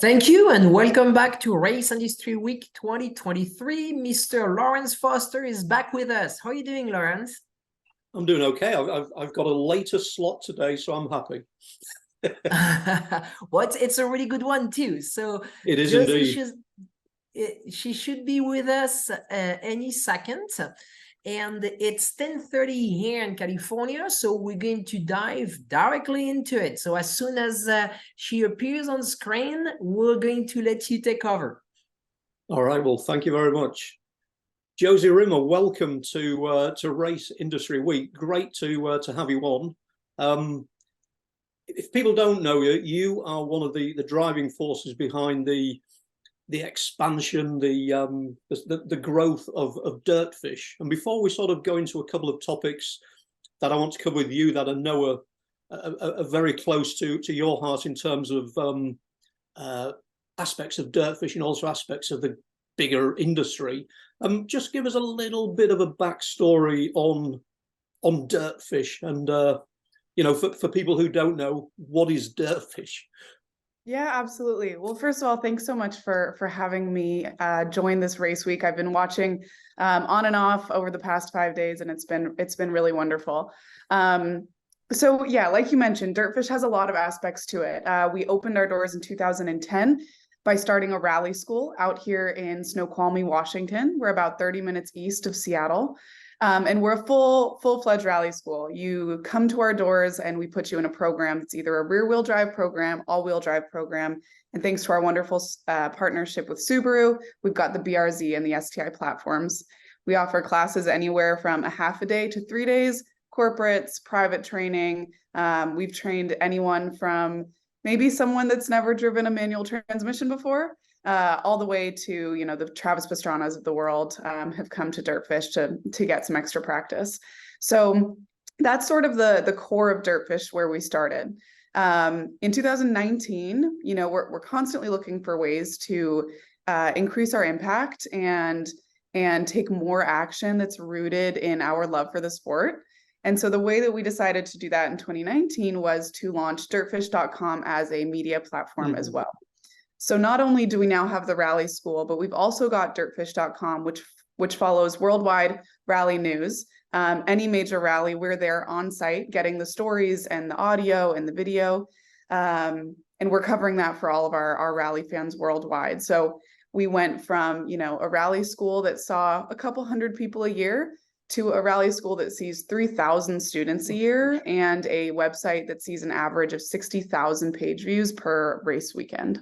Thank you and welcome back to Race Industry Week 2023. Mr. Lawrence Foster is back with us. How are you doing, Lawrence? I'm doing okay. I've got a later slot today, so I'm happy. Well, it's a really good one too. So It is Josie indeed. she should be with us any second. And it's 10:30 here in California, so we're going to dive directly into it. So as soon as she appears on screen, we're going to let you take over. All right. Well, thank you very much. Josie Rimmer, welcome to Race Industry Week. Great to have you on. If people don't know you, you are one of the driving forces behind the expansion, the growth of DirtFish. And before we sort of go into a couple of topics that I want to cover with you that I know are very close to your heart in terms of aspects of DirtFish and also aspects of the bigger industry, just give us a little bit of a backstory on DirtFish and for people who don't know, what is DirtFish? Yeah, absolutely. Well, first of all, thanks so much for having me join this race week. I've been watching on and off over the past 5 days, and it's been really wonderful. So yeah, like you mentioned, DirtFish has a lot of aspects to it. We opened our doors in 2010 by starting a rally school out here in Snoqualmie, Washington. We're about 30 minutes east of Seattle. And we're a full-fledged rally school. You come to our doors and we put you in a program. It's either a rear-wheel drive program, all-wheel drive program. And thanks to our wonderful partnership with Subaru, we've got the BRZ and the STI platforms. We offer classes anywhere from a half a day to 3 days, corporates, private training. We've trained anyone from maybe someone that's never driven a manual transmission before, all the way to, the Travis Pastranas of the world have come to DirtFish to get some extra practice. So that's sort of the core of DirtFish where we started. In 2019, we're constantly looking for ways to increase our impact and take more action that's rooted in our love for the sport. And so the way that we decided to do that in 2019 was to launch dirtfish.com as a media platform as well. So not only do we now have the rally school, but we've also got dirtfish.com, which follows worldwide rally news. Any major rally, we're there on site getting the stories and the audio and the video. And we're covering that for all of our rally fans worldwide. So we went from, a rally school that saw a couple hundred people a year to a rally school that sees 3,000 students a year and a website that sees an average of 60,000 page views per race weekend.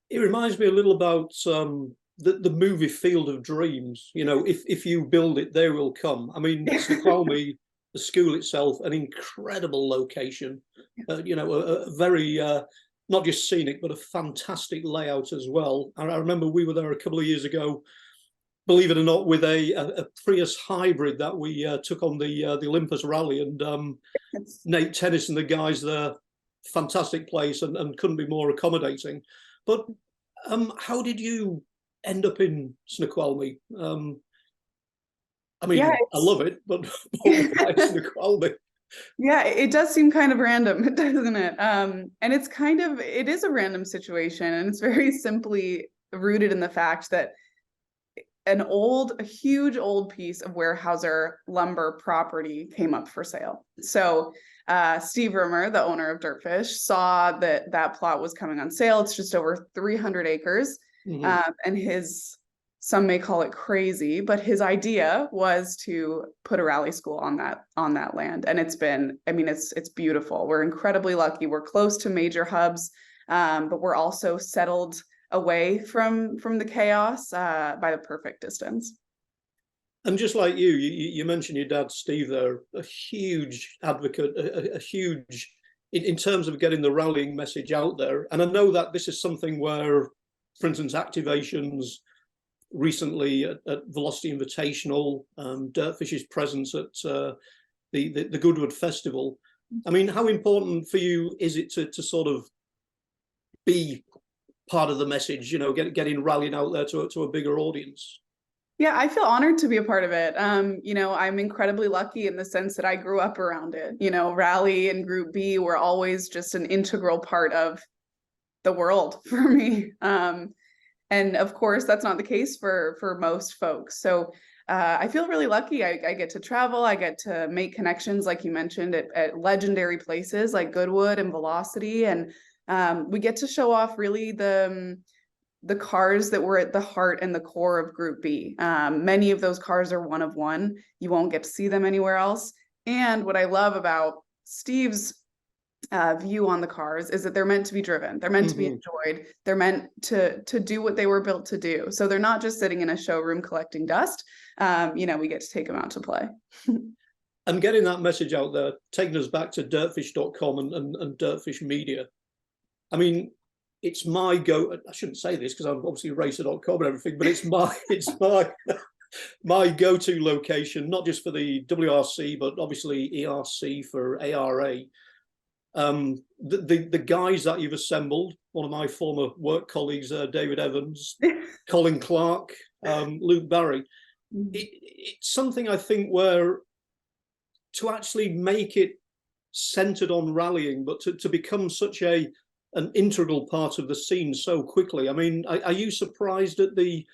It reminds me a little about the movie Field of Dreams. If you build it, they will come. I mean, Snoqualmie, the school itself, an incredible location. A very not just scenic, but a fantastic layout as well. I remember we were there a couple of years ago, believe it or not, with a Prius hybrid that we took on the Olympus Rally, and Nate Tennis and the guys there. Fantastic place and couldn't be more accommodating. But how did you end up in Snoqualmie? I love it, but why Snoqualmie? Yeah, it does seem kind of random, doesn't it? And it is a random situation, and it's very simply rooted in the fact that a huge old piece of Weyerhaeuser lumber property came up for sale. So Steve Rimmer, the owner of DirtFish, saw that plot was coming on sale. It's just over 300 acres. And some may call it crazy, but his idea was to put a rally school on that land. And it's beautiful. We're incredibly lucky. We're close to major hubs, but we're also settled away from the chaos by the perfect distance. And just like you mentioned your dad, Steve, there, a huge advocate, a huge, in terms of getting the rallying message out there. And I know that this is something where, for instance, activations recently at Velocity Invitational, DirtFish's presence at the Goodwood Festival. I mean, how important for you is it to sort of be part of the message, getting rallying out there to a bigger audience? Yeah, I feel honored to be a part of it. I'm incredibly lucky in the sense that I grew up around it. Rally and Group B were always just an integral part of the world for me. And of course, that's not the case for most folks. So I feel really lucky. I get to travel. I get to make connections, like you mentioned, at legendary places like Goodwood and Velocity. And we get to show off really the cars that were at the heart and the core of Group B. Many of those cars are one of one. You won't get to see them anywhere else. And what I love about Steve's view on the cars is that they're meant to be driven. They're meant to be enjoyed. They're meant to do what they were built to do. So they're not just sitting in a showroom collecting dust. We get to take them out to play. And getting that message out there, taking us back to dirtfish.com and Dirtfish Media. I mean, it's my I shouldn't say this because I'm obviously racer.com and everything, but it's my go-to location, not just for the WRC, but obviously ERC for ARA. The guys that you've assembled, one of my former work colleagues, David Evans, Colin Clark, Luke Barry, it's something I think where to actually make it centered on rallying, but to become such an integral part of the scene so quickly. I mean, are you surprised at the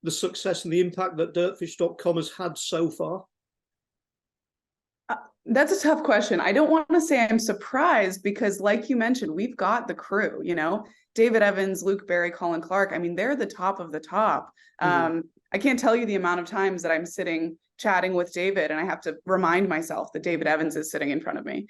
success and the impact that dirtfish.com has had so far? That's a tough question. I don't want to say I'm surprised because, like you mentioned, we've got the crew, David Evans, Luke Barry, Colin Clark. I mean, they're the top of the top. I can't tell you the amount of times that I'm sitting chatting with David and I have to remind myself that David Evans is sitting in front of me.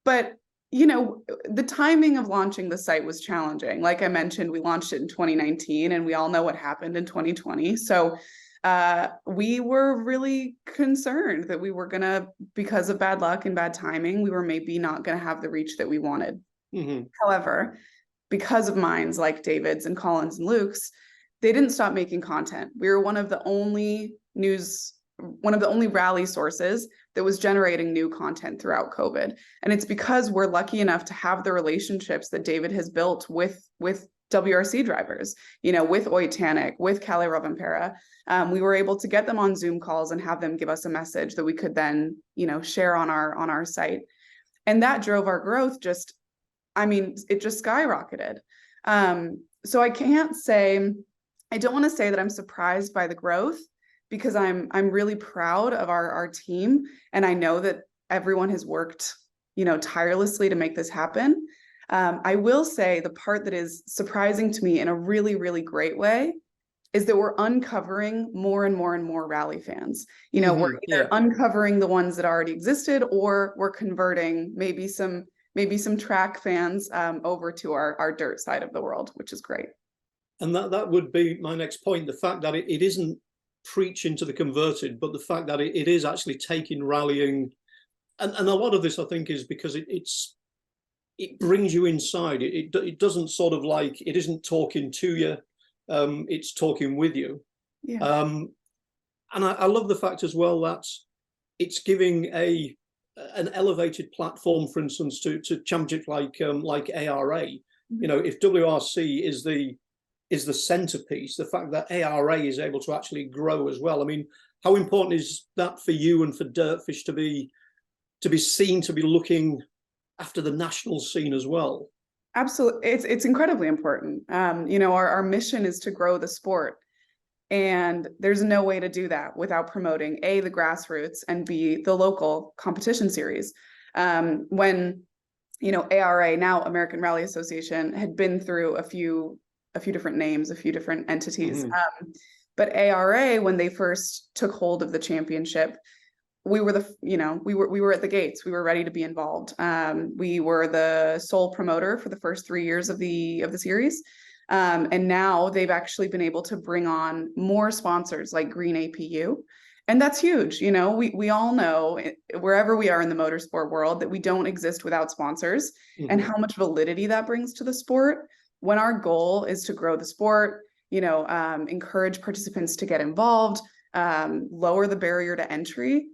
But, the timing of launching the site was challenging. Like I mentioned, we launched it in 2019 and we all know what happened in 2020. So we were really concerned that we were gonna, because of bad luck and bad timing, we were maybe not gonna have the reach that we wanted. However, because of minds like David's and Colin's and Luke's, they didn't stop making content. We were one of the only rally sources that was generating new content throughout COVID. And it's because we're lucky enough to have the relationships that David has built with WRC drivers, with Oitanik, with Kalle Rovanperä. We were able to get them on Zoom calls and have them give us a message that we could then, share on our site. And that drove our growth it just skyrocketed. So I don't want to say that I'm surprised by the growth because I'm really proud of our team. And I know that everyone has worked, tirelessly to make this happen. I will say the part that is surprising to me in a really, really great way is that we're uncovering more and more and more rally fans. We're either uncovering the ones that already existed or we're converting maybe some track fans over to our dirt side of the world, which is great. And that would be my next point, the fact that it isn't preaching to the converted, but the fact that it is actually taking rallying. And a lot of this, I think, is because it brings you inside. It doesn't sort of like, it isn't talking to you, it's talking with you. Yeah. And I love the fact as well that it's giving an elevated platform, for instance, to championships like ARA. If WRC is the centerpiece, the fact that ARA is able to actually grow as well. I mean, how important is that for you and for Dirtfish to be seen, to be looking after the national scene as well? Absolutely. It's incredibly important. Our mission is to grow the sport. And there's no way to do that without promoting A, the grassroots, and B, the local competition series. When, ARA, now American Rally Association, had been through a few different names, a few different entities. But ARA, when they first took hold of the championship, we were we were at the gates. We were ready to be involved. We were the sole promoter for the first 3 years of the series. And now they've actually been able to bring on more sponsors like Green APU. And that's huge. We all know wherever we are in the motorsport world that we don't exist without sponsors and how much validity that brings to the sport. When our goal is to grow the sport, encourage participants to get involved, lower the barrier to entry,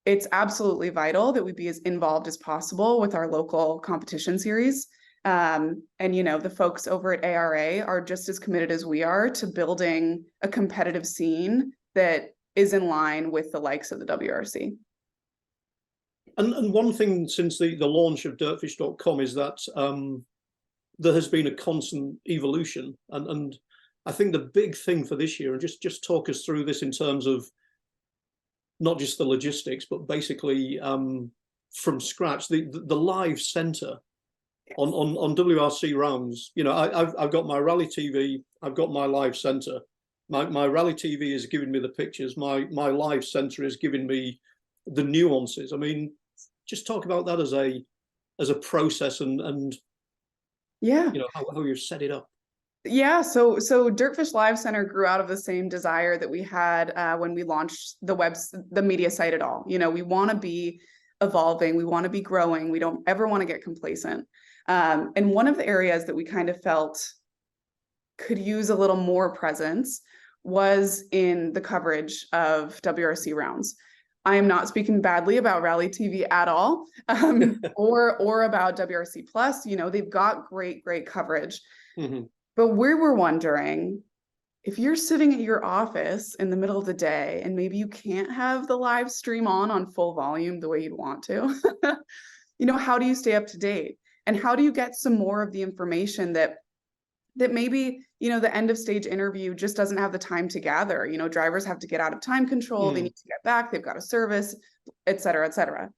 it's absolutely vital that we be as involved as possible with our local competition series. And the folks over at ARA are just as committed as we are to building a competitive scene that is in line with the likes of the WRC. And one thing since the launch of DirtFish.com is that there has been a constant evolution. And I think the big thing for this year, and just talk us through this in terms of not just the logistics, but basically from scratch, the live center on WRC rounds. You know, I've got my Rally TV, I've got my live center. My Rally TV is giving me the pictures. My live center is giving me the nuances. I mean, just talk about that as a process and Yeah. you know how you've set it up. Yeah, so DirtFish Live Center grew out of the same desire that we had when we launched the media site at all. You know, we want to be evolving, we want to be growing, we don't ever want to get complacent. And one of the areas that we kind of felt could use a little more presence was in the coverage of WRC rounds. I am not speaking badly about Rally TV at all, or about WRC Plus. You know, they've got great coverage. Mm-hmm. But we were wondering, if you're sitting at your office in the middle of the day and maybe you can't have the live stream on full volume the way you'd want to, you know, how do you stay up to date? And how do you get some more of the information that maybe, you know, the end of stage interview just doesn't have the time to gather? You know, drivers have to get out of time control, they need to get back, they've got a service, et cetera, et cetera.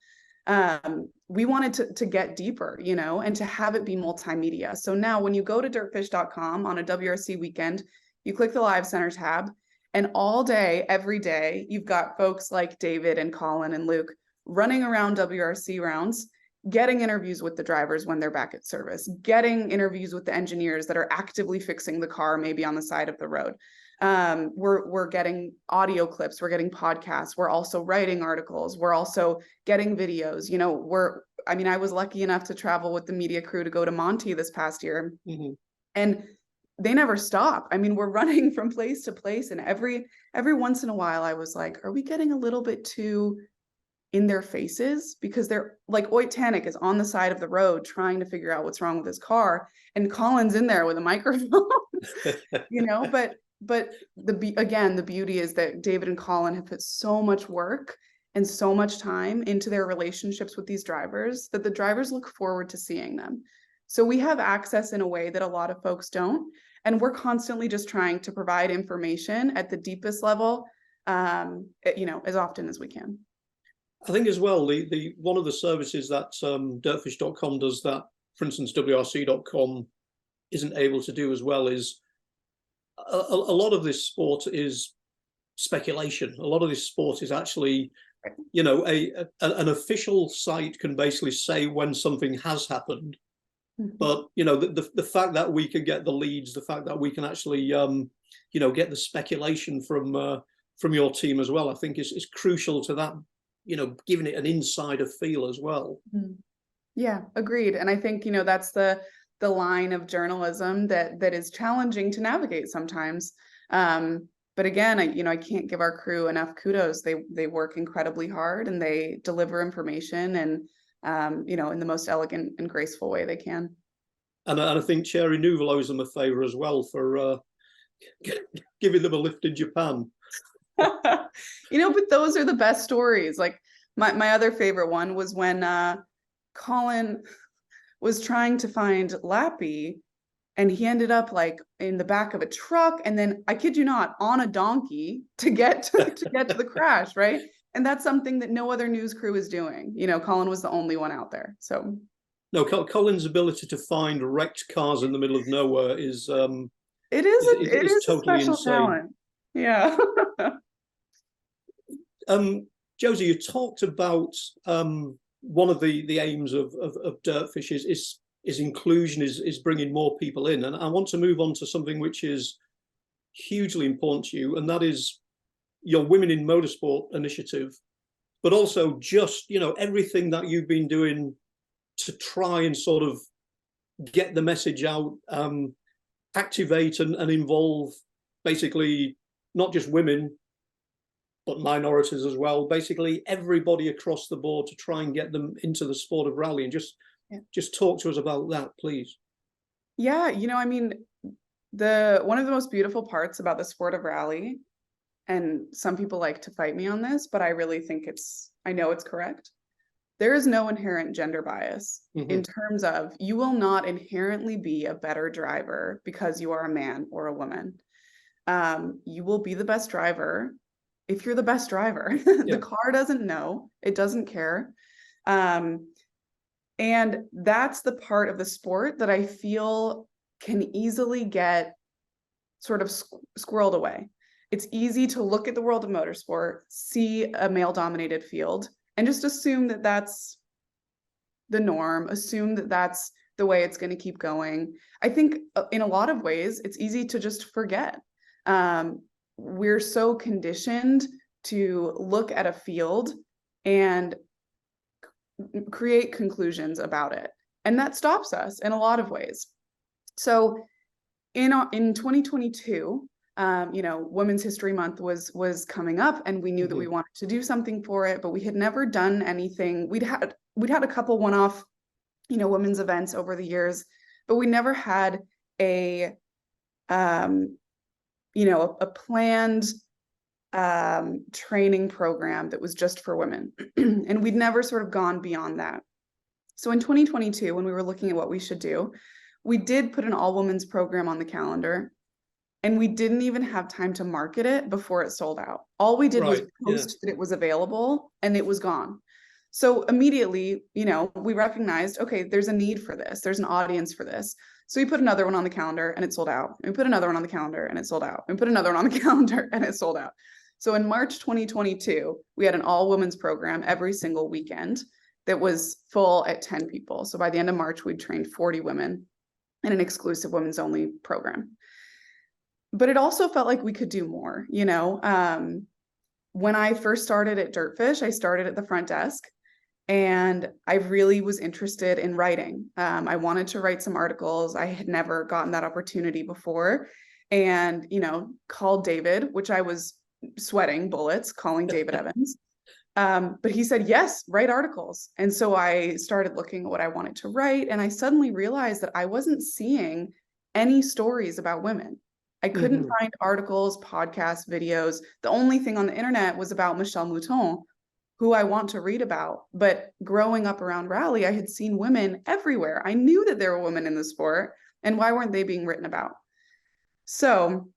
We wanted to get deeper, you know, and to have it be multimedia. So now when you go to dirtfish.com on a WRC weekend, you click the Live Center tab, and all day, every day, you've got folks like David and Colin and Luke running around WRC rounds, getting interviews with the drivers when they're back at service, getting interviews with the engineers that are actively fixing the car, maybe on the side of the road. We're getting audio clips, we're getting podcasts, we're also writing articles, we're also getting videos. You know, I mean, I was lucky enough to travel with the media crew to go to Monty this past year, and they never stop. I mean, we're running from place to place, and every once in a while I was like, are we getting a little bit too in their faces? Because they're like, Oyt Tanik is on the side of the road trying to figure out what's wrong with his car, and Colin's in there with a microphone. You know, but the beauty is that David and Colin have put so much work and so much time into their relationships with these drivers that the drivers look forward to seeing them. So we have access in a way that a lot of folks don't. And we're constantly just trying to provide information at the deepest level, you know, as often as we can. I think as well, the one of the services that dirtfish.com does that, for instance, WRC.com isn't able to do as well is a lot of this sport is speculation. A lot of this sport is actually, you know, an official site can basically say when something has happened. But, you know, the fact that we can get the leads, the fact that we can actually, you know, get the speculation from your team as well, I think is crucial to that, you know, giving it an insider feel as well. Yeah, agreed. And I think, you know, that's the line of journalism that is challenging to navigate sometimes. But again, I can't give our crew enough kudos. They work incredibly hard and they deliver information and, you know, in the most elegant and graceful way they can. And I think Thierry Neuville owes them a favor as well for giving them a lift in Japan. You know, but those are the best stories. Like my other favorite one was when Colin was trying to find Lappy, and he ended up like in the back of a truck, and then, I kid you not, on a donkey to get to the crash, right? And that's something that no other news crew is doing. You know, Colin was the only one out there. So no, Colin's ability to find wrecked cars in the middle of nowhere is it is totally a special insane. talent. Yeah. Josie, you talked about one of the aims of DirtFish is inclusion, is bringing more people in, and I want to move on to something which is hugely important to you, and that is your Women in Motorsport initiative, but also just, you know, everything that you've been doing to try and sort of get the message out, activate and involve basically not just women, but minorities as well, basically everybody across the board to try and get them into the sport of rally. And just talk to us about that, please. Yeah, you know, I mean, one of the most beautiful parts about the sport of rally, and some people like to fight me on this, but I really think I know it's correct, there is no inherent gender bias Mhm. in terms of you will not inherently be a better driver because you are a man or a woman. You will be the best driver if you're the best driver. Yeah. The car doesn't know, it doesn't care. And that's the part of the sport that I feel can easily get sort of squirreled away. It's easy to look at the world of motorsport, see a male-dominated field, and just assume that that's the norm, assume that that's the way it's going to keep going. I think in a lot of ways, it's easy to just forget. We're so conditioned to look at a field and create conclusions about it. And that stops us in a lot of ways. So in 2022, Women's History Month was coming up, and we knew that we wanted to do something for it, but we had never done anything. We'd had a couple one-off, women's events over the years, but we never had a planned training program that was just for women. And we'd never sort of gone beyond that. So in 2022, when we were looking at what we should do, we did put an all-women's program on the calendar, and we didn't even have time to market it before it sold out. All we did was post that it was available, and it was gone. So immediately, we recognized, okay, there's a need for this. There's an audience for this. So we put another one on the calendar, and it sold out. And we put another one on the calendar, and it sold out. And we put another one on the calendar, and it sold out. So in March 2022, we had an all-women's program every single weekend that was full at 10 people. So by the end of March, we'd trained 40 women in an exclusive women's only program. But it also felt like we could do more. When I first started at DirtFish, I started at the front desk, and I really was interested in writing. I wanted to write some articles. I had never gotten that opportunity before, and, called David, which I was sweating bullets calling David Evans. But he said, yes, write articles. And so I started looking at what I wanted to write, and I suddenly realized that I wasn't seeing any stories about women. I couldn't find articles, podcasts, videos. The only thing on the internet was about Michèle Mouton, who I want to read about. But growing up around Raleigh, I had seen women everywhere. I knew that there were women in the sport, and why weren't they being written about? So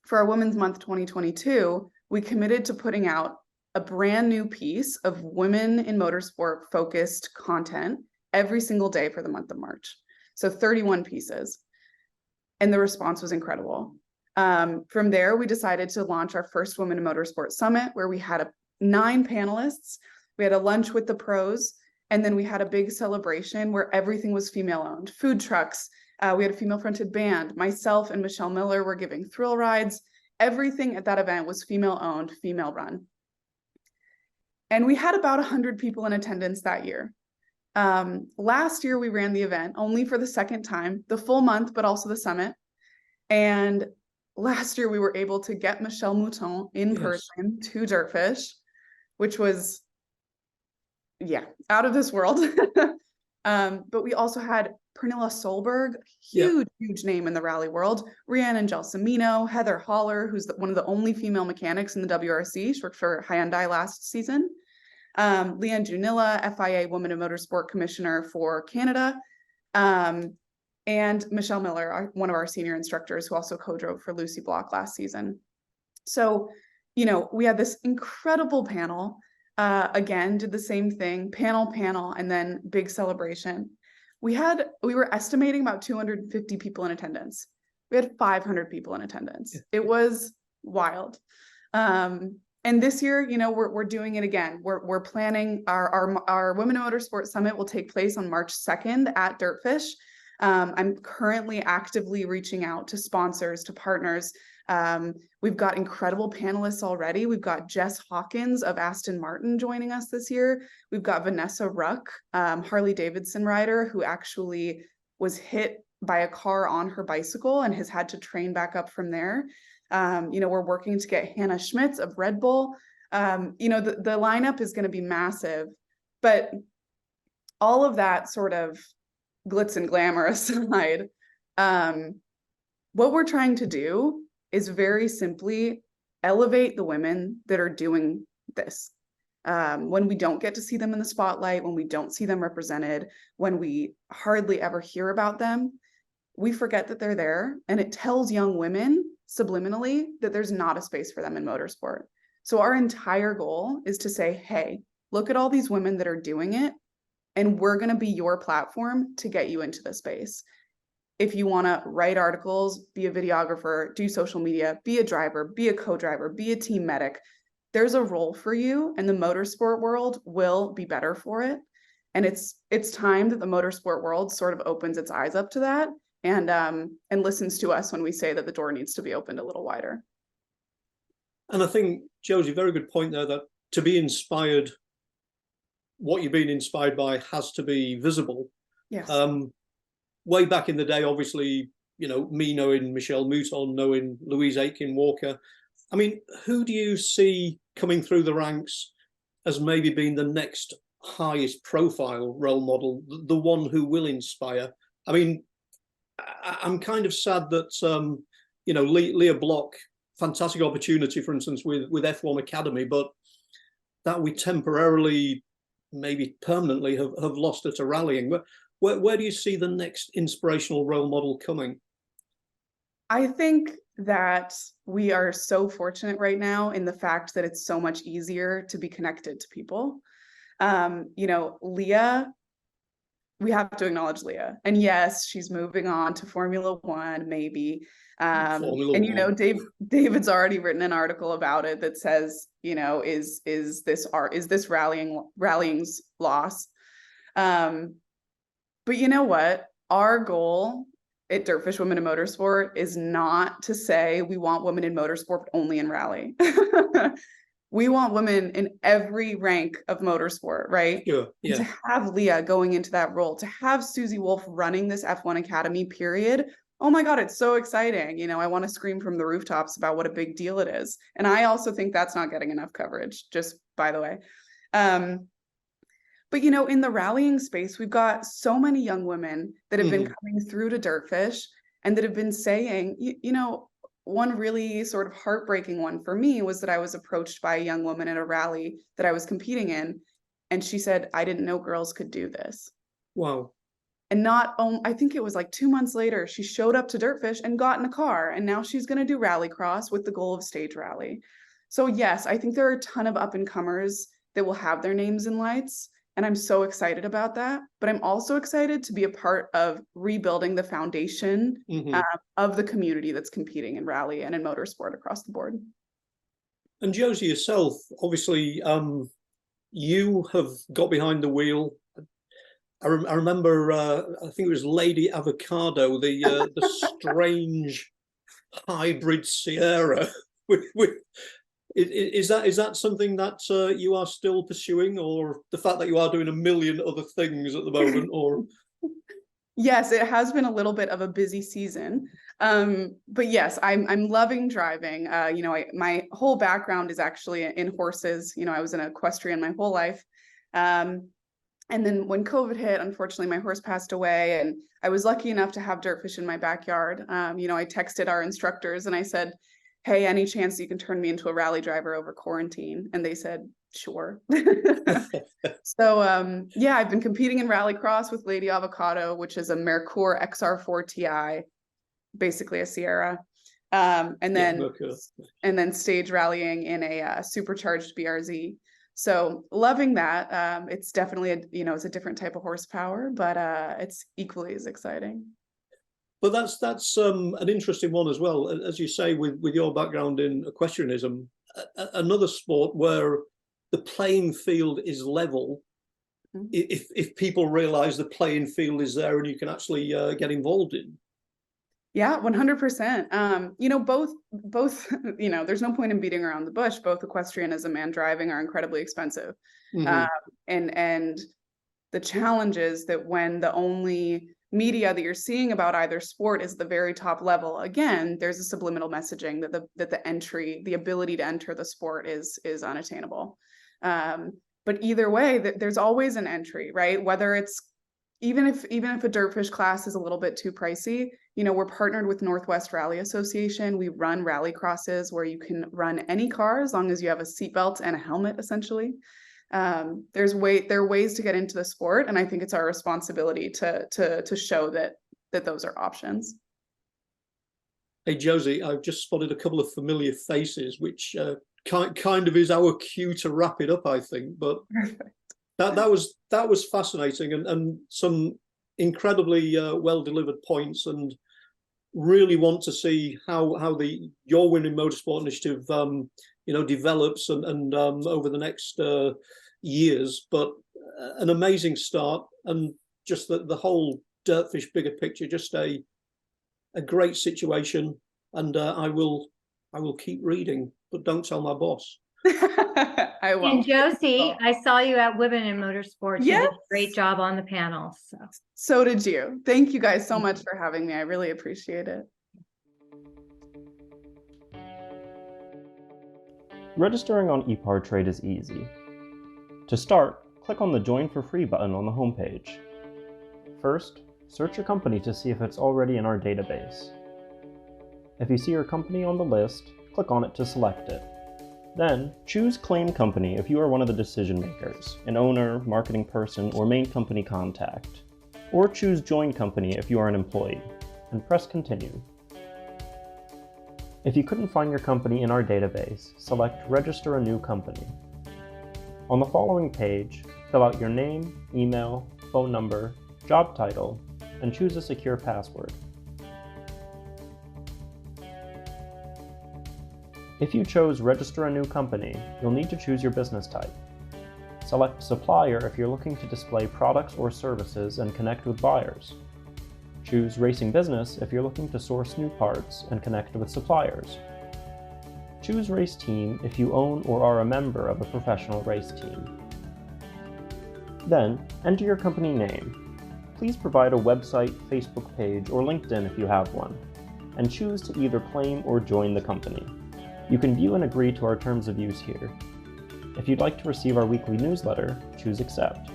for our Women's Month 2022, we committed to putting out a brand new piece of women in motorsport focused content every single day for the month of March. So 31 pieces. And the response was incredible. From there, we decided to launch our first Women in Motorsport Summit, where we had 9 panelists. We had a lunch with the pros, and then we had a big celebration where everything was female owned. Food trucks, we had a female fronted band. Myself and Michèle Miller were giving thrill rides. Everything at that event was female owned, female run. And we had about 100 people in attendance that year. Last year, we ran the event only for the second time, the full month, but also the summit. And last year, we were able to get Michèle Mouton in person to DirtFish, which was, out of this world. But we also had Pernilla Solberg, huge name in the rally world, Rhiannon Gelsomino, Heather Haller, who's one of the only female mechanics in the WRC. She worked for Hyundai last season. Leanne Junilla, FIA Women in Motorsport Commissioner for Canada. And Michèle Miller, one of our senior instructors, who also co-drove for Lucy Block last season. So, we had this incredible panel. Again, did the same thing, panel, and then big celebration. We were estimating about 250 people in attendance. We had 500 people in attendance. It was wild. And this year, we're doing it again. We're planning our Women in Motorsport Summit will take place on March 2nd at DirtFish. I'm currently actively reaching out to sponsors, to partners. We've got incredible panelists already. We've got Jess Hawkins of Aston Martin joining us this year. We've got Vanessa Ruck, Harley Davidson rider, who actually was hit by a car on her bicycle and has had to train back up from there. We're working to get Hannah Schmitz of Red Bull. The lineup is going to be massive, but all of that sort of glitz and glamour aside, what we're trying to do is very simply elevate the women that are doing this. when we don't get to see them in the spotlight, when we don't see them represented, when we hardly ever hear about them, we forget that they're there, and it tells young women subliminally that there's not a space for them in motorsport. So our entire goal is to say, hey, look at all these women that are doing it, and we're going to be your platform to get you into the space. If you want to write articles, be a videographer, do social media, be a driver, be a co-driver, be a team medic, there's a role for you, and the motorsport world will be better for it. And it's time that the motorsport world sort of opens its eyes up to that, and listens to us when we say that the door needs to be opened a little wider. And I think, Josie, very good point there, that to be inspired, what you're being inspired by has to be visible. Yes. Way back in the day, obviously, you know, me knowing Michèle, Mouton knowing Louise Aitken-Walker, I mean, who do you see coming through the ranks as maybe being the next highest profile role model, the one who will inspire? I mean, I'm kind of sad that, you know, Leah Block, fantastic opportunity, for instance, with F1 Academy, but that we temporarily, maybe permanently, have lost her to rallying. Where do you see the next inspirational role model coming? I think that we are so fortunate right now in the fact that it's so much easier to be connected to people. You know, Leah, we have to acknowledge Leah. And yes, she's moving on to Formula One, maybe. And you know, David's already written an article about it that says, you know, is this rallying's loss? But you know what? Our goal at DirtFish Women in Motorsport is not to say we want women in motorsport only in rally. We want women in every rank of motorsport, right? Yeah, yeah. To have Leah going into that role, to have Susie Wolf running this F1 Academy, period. Oh my God, it's so exciting. You know, I want to scream from the rooftops about what a big deal it is. And I also think that's not getting enough coverage, just by the way. But, you know, in the rallying space, we've got so many young women that have been coming through to DirtFish and that have been saying, you know, one really sort of heartbreaking one for me was that I was approached by a young woman at a rally that I was competing in. And she said, I didn't know girls could do this. Wow. And I think it was like 2 months later, she showed up to DirtFish and got in a car. And now she's going to do rallycross with the goal of stage rally. So yes, I think there are a ton of up and comers that will have their names in lights. And I'm so excited about that. But I'm also excited to be a part of rebuilding the foundation of the community that's competing in rally and in motorsport across the board. And Josie, yourself, obviously, you have got behind the wheel. I remember, I think it was Lady Avocado, the strange hybrid Sierra. Is that something that you are still pursuing, or the fact that you are doing a million other things at the moment? Or yes, it has been a little bit of a busy season, but yes, I'm loving driving. You know, my whole background is actually in horses. You know, I was an equestrian my whole life, and then when COVID hit, unfortunately, my horse passed away, and I was lucky enough to have DirtFish in my backyard. You know, I texted our instructors and I said, hey, any chance you can turn me into a rally driver over quarantine? And they said, sure. So yeah, I've been competing in rallycross with Lady Avocado, which is a Merkur XR4 Ti, basically a Sierra. And then stage rallying in a supercharged BRZ. So loving that. It's definitely it's a different type of horsepower, but it's equally as exciting. But that's an interesting one as well, as you say, with your background in equestrianism, another sport where the playing field is level. If people realize the playing field is there and you can actually get involved in. Yeah, 100%. You know, both, you know, there's no point in beating around the bush. Both equestrianism and driving are incredibly expensive. And the challenge is that when the only media that you're seeing about either sport is the very top level, again, there's a subliminal messaging that the ability to enter the sport is unattainable. But either way, there's always an entry, right? Whether it's even if a DirtFish class is a little bit too pricey, you know, we're partnered with Northwest Rally Association. We run rally crosses where you can run any car as long as you have a seatbelt and a helmet, essentially. There are ways to get into the sport, and I think it's our responsibility to show that those are options. Hey Josie, I've just spotted a couple of familiar faces, which kind of is our cue to wrap it up, I think. But that was fascinating, and some incredibly well delivered points, and really want to see how your Women in Motorsport initiative develops and over the next years. But an amazing start, and just the whole DirtFish bigger picture, just a great situation. And I will keep reading, but don't tell my boss. I will. And Josie, I saw you at Women in Motorsport. You did a great job on the panel. So did you. Thank you guys so much for having me. I really appreciate it. Registering on EPARTRADE is easy. To start, click on the Join for Free button on the homepage. First, search your company to see if it's already in our database. If you see your company on the list, click on it to select it. Then, choose Claim Company if you are one of the decision makers, an owner, marketing person, or main company contact. Or choose Join Company if you are an employee, and press Continue. If you couldn't find your company in our database, select Register a New Company. On the following page, fill out your name, email, phone number, job title, and choose a secure password. If you chose Register a New Company, you'll need to choose your business type. Select Supplier if you're looking to display products or services and connect with buyers. Choose Racing Business if you're looking to source new parts and connect with suppliers. Choose Race Team if you own or are a member of a professional race team. Then, enter your company name. Please provide a website, Facebook page, or LinkedIn if you have one, and choose to either claim or join the company. You can view and agree to our terms of use here. If you'd like to receive our weekly newsletter, choose Accept.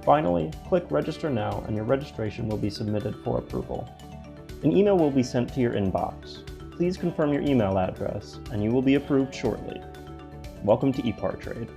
Finally, click Register Now and your registration will be submitted for approval. An email will be sent to your inbox. Please confirm your email address and you will be approved shortly. Welcome to EPARTRADE.